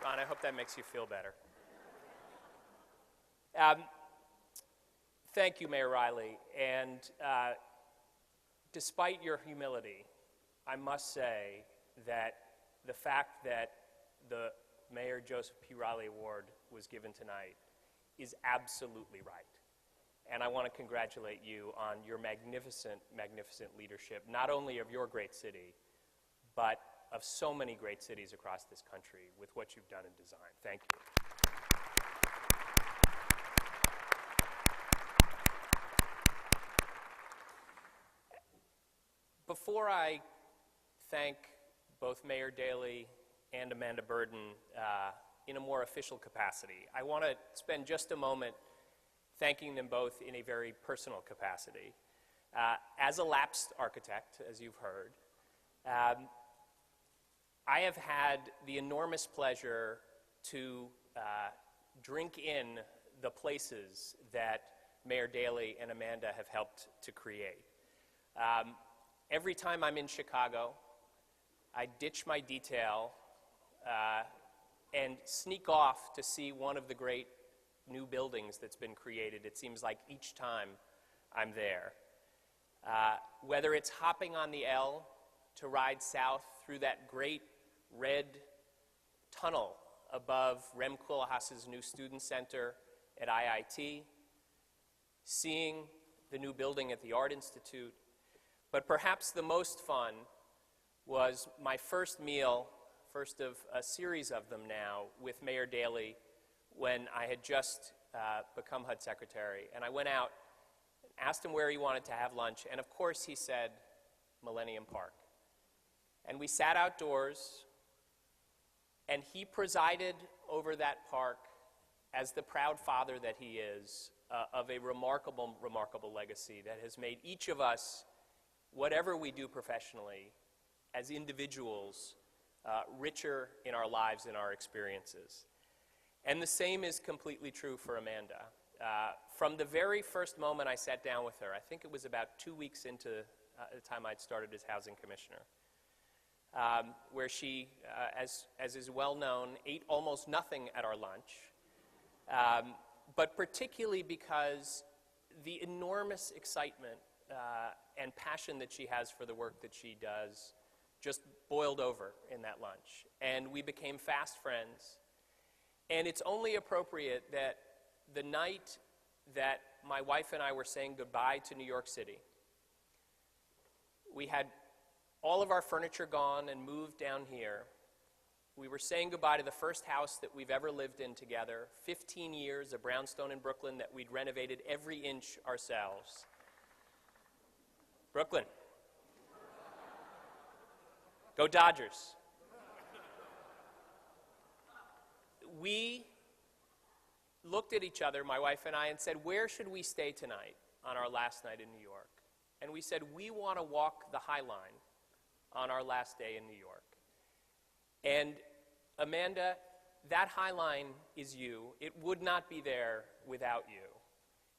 Ron, I hope that makes you feel better. Thank you, Mayor Riley. And despite your humility, I must say that the fact that the Mayor Joseph P. Riley Award was given tonight is absolutely right. And I want to congratulate you on your magnificent, magnificent leadership, not only of your great city, but of so many great cities across this country with what you've done in design. Thank you. Before I thank both Mayor Daley and Amanda Burden in a more official capacity, I want to spend just a moment thanking them both in a very personal capacity. As a lapsed architect, as you've heard, I have had the enormous pleasure to drink in the places that Mayor Daley and Amanda have helped to create. Every time I'm in Chicago, I ditch my detail and sneak off to see one of the great new buildings that's been created. It seems like each time I'm there. Whether it's hopping on the L to ride south through that great red tunnel above Rem Koolhaas's new student center at IIT, seeing the new building at the Art Institute, but perhaps the most fun was my first meal, first of a series of them now, with Mayor Daley when I had just become HUD Secretary. And I went out and asked him where he wanted to have lunch, and of course he said Millennium Park. And we sat outdoors, and he presided over that park as the proud father that he is of a remarkable, remarkable legacy that has made each of us, whatever we do professionally, as individuals, richer in our lives and our experiences. And the same is completely true for Amanda. From the very first moment I sat down with her, I think it was about 2 weeks into the time I'd started as housing commissioner, where she, as is well known, ate almost nothing at our lunch, but particularly because the enormous excitement and passion that she has for the work that she does just boiled over in that lunch. And we became fast friends. And it's only appropriate that the night that my wife and I were saying goodbye to New York City, we had all of our furniture gone and moved down here. We were saying goodbye to the first house that we've ever lived in together, 15 years, a brownstone in Brooklyn that we'd renovated every inch ourselves. Brooklyn. Go Dodgers. We looked at each other, my wife and I, and said, where should we stay tonight on our last night in New York? And we said, we want to walk the High Line on our last day in New York. And Amanda, that High Line is you. It would not be there without you.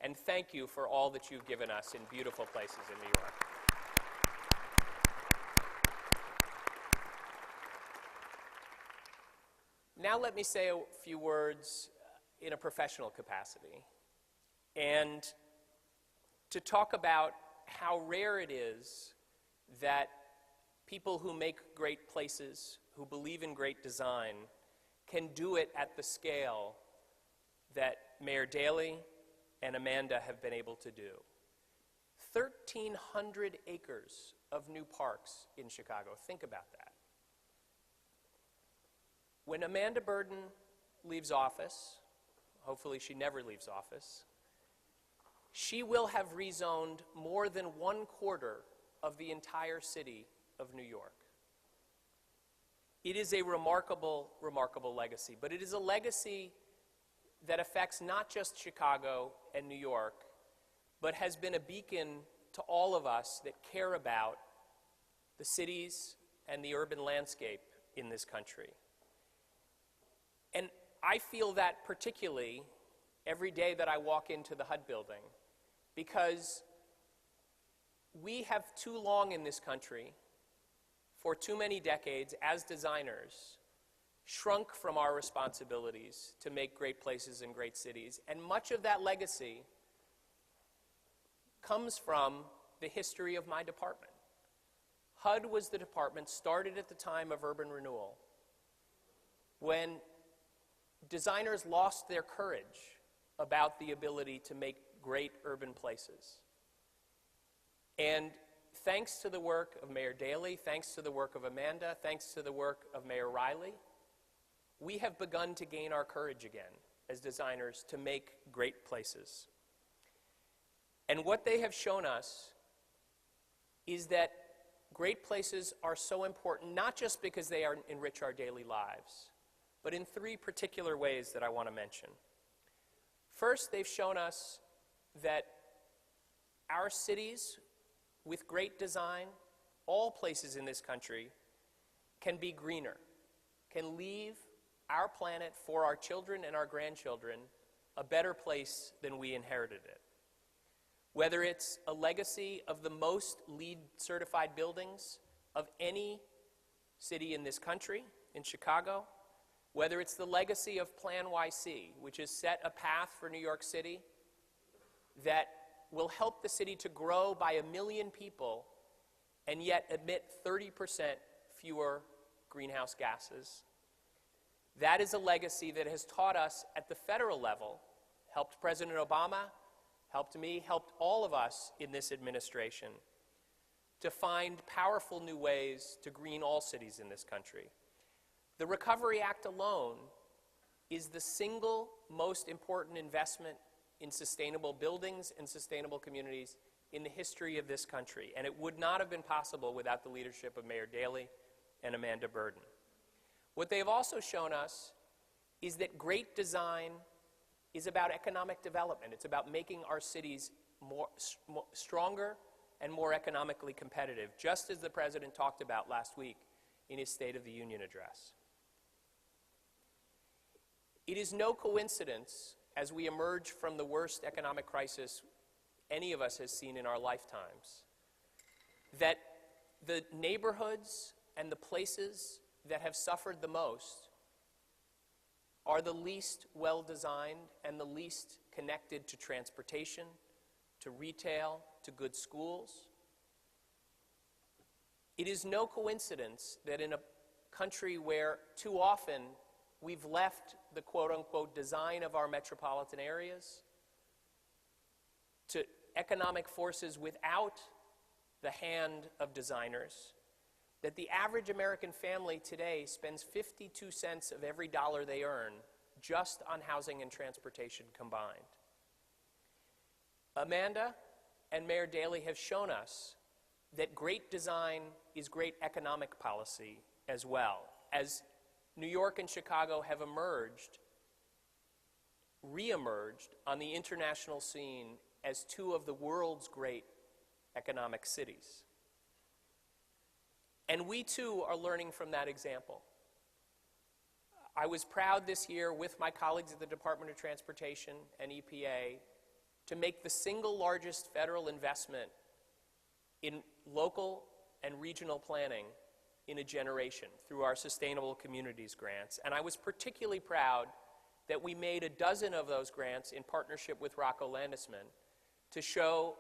And thank you for all that you've given us in beautiful places in New York. Now let me say a few words in a professional capacity, and to talk about how rare it is that people who make great places, who believe in great design, can do it at the scale that Mayor Daley and Amanda have been able to do. 1,300 acres of new parks in Chicago. Think about that. When Amanda Burden leaves office, hopefully she never leaves office, she will have rezoned more than 1/4 of the entire city of New York. It is a remarkable, remarkable legacy, but it is a legacy that affects not just Chicago and New York, but has been a beacon to all of us that care about the cities and the urban landscape in this country. And I feel that particularly every day that I walk into the HUD building, because we have too long in this country, for too many decades as designers, shrunk from our responsibilities to make great places and great cities. And much of that legacy comes from the history of my department. HUD was the department started at the time of urban renewal, when designers lost their courage about the ability to make great urban places. And thanks to the work of Mayor Daley, thanks to the work of Amanda, thanks to the work of Mayor Riley, we have begun to gain our courage again as designers to make great places. And what they have shown us is that great places are so important, not just because they enrich our daily lives, but in three particular ways that I want to mention. First, they've shown us that our cities, with great design, all places in this country, can be greener, can leave our planet for our children and our grandchildren a better place than we inherited it. Whether it's a legacy of the most LEED certified buildings of any city in this country, in Chicago, whether it's the legacy of Plan YC, which has set a path for New York City that will help the city to grow by 1 million people and yet emit 30% fewer greenhouse gases. That is a legacy that has taught us at the federal level, helped President Obama, helped me, helped all of us in this administration to find powerful new ways to green all cities in this country. The Recovery Act alone is the single most important investment in sustainable buildings and sustainable communities in the history of this country, and it would not have been possible without the leadership of Mayor Daley and Amanda Burden. What they have also shown us is that great design is about economic development. It's about making our cities stronger and more economically competitive, just as the President talked about last week in his State of the Union address. It is no coincidence, as we emerge from the worst economic crisis any of us has seen in our lifetimes, that the neighborhoods and the places that have suffered the most are the least well-designed and the least connected to transportation, to retail, to good schools. It is no coincidence that in a country where too often we've left the quote-unquote design of our metropolitan areas to economic forces without the hand of designers, that the average American family today spends 52 cents of every dollar they earn just on housing and transportation combined. Amanda and Mayor Daley have shown us that great design is great economic policy as well. As New York and Chicago have re-emerged on the international scene as two of the world's great economic cities. And we too are learning from that example. I was proud this year with my colleagues at the Department of Transportation and EPA to make the single largest federal investment in local and regional planning in a generation through our Sustainable Communities grants. And I was particularly proud that we made a dozen of those grants in partnership with Rocco Landesman to show,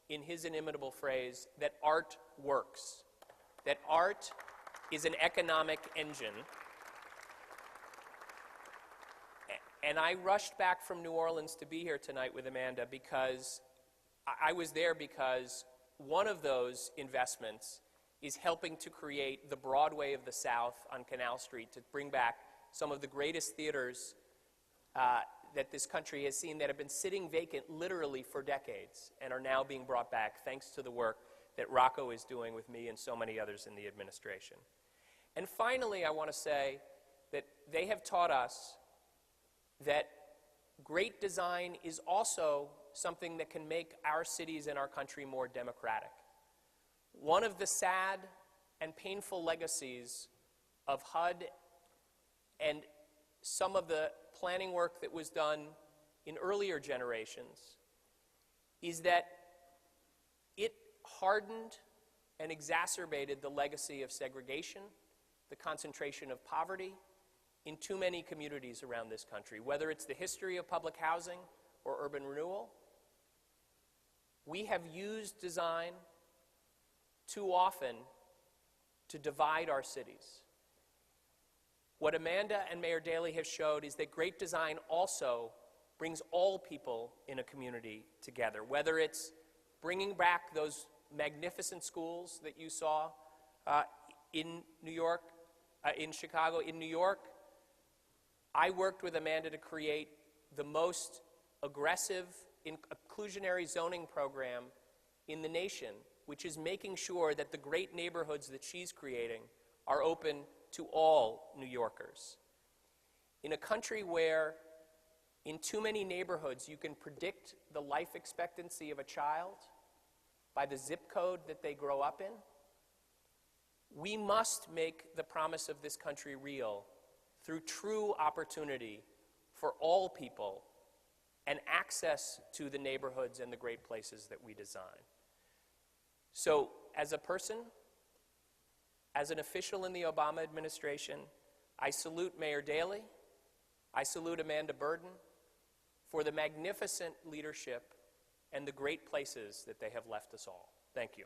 in his inimitable phrase, that art works, that art is an economic engine. And I rushed back from New Orleans to be here tonight with Amanda because I was there because one of those investments is helping to create the Broadway of the South on Canal Street to bring back some of the greatest theaters that this country has seen that have been sitting vacant literally for decades and are now being brought back thanks to the work that Rocco is doing with me and so many others in the administration. And finally, I want to say that they have taught us that great design is also something that can make our cities and our country more democratic. One of the sad and painful legacies of HUD and some of the planning work that was done in earlier generations is that it hardened and exacerbated the legacy of segregation, the concentration of poverty, in too many communities around this country, whether it's the history of public housing or urban renewal. We have used design too often to divide our cities. What Amanda and Mayor Daley have showed is that great design also brings all people in a community together, whether it's bringing back those magnificent schools that you saw in New York, in Chicago. In New York, I worked with Amanda to create the most aggressive inclusionary zoning program in the nation, which is making sure that the great neighborhoods that she's creating are open to all New Yorkers. In a country where in too many neighborhoods you can predict the life expectancy of a child by the zip code that they grow up in, we must make the promise of this country real through true opportunity for all people and access to the neighborhoods and the great places that we design. So, as a person, as an official in the Obama administration, I salute Mayor Daley, I salute Amanda Burden for the magnificent leadership and the great places that they have left us all. Thank you.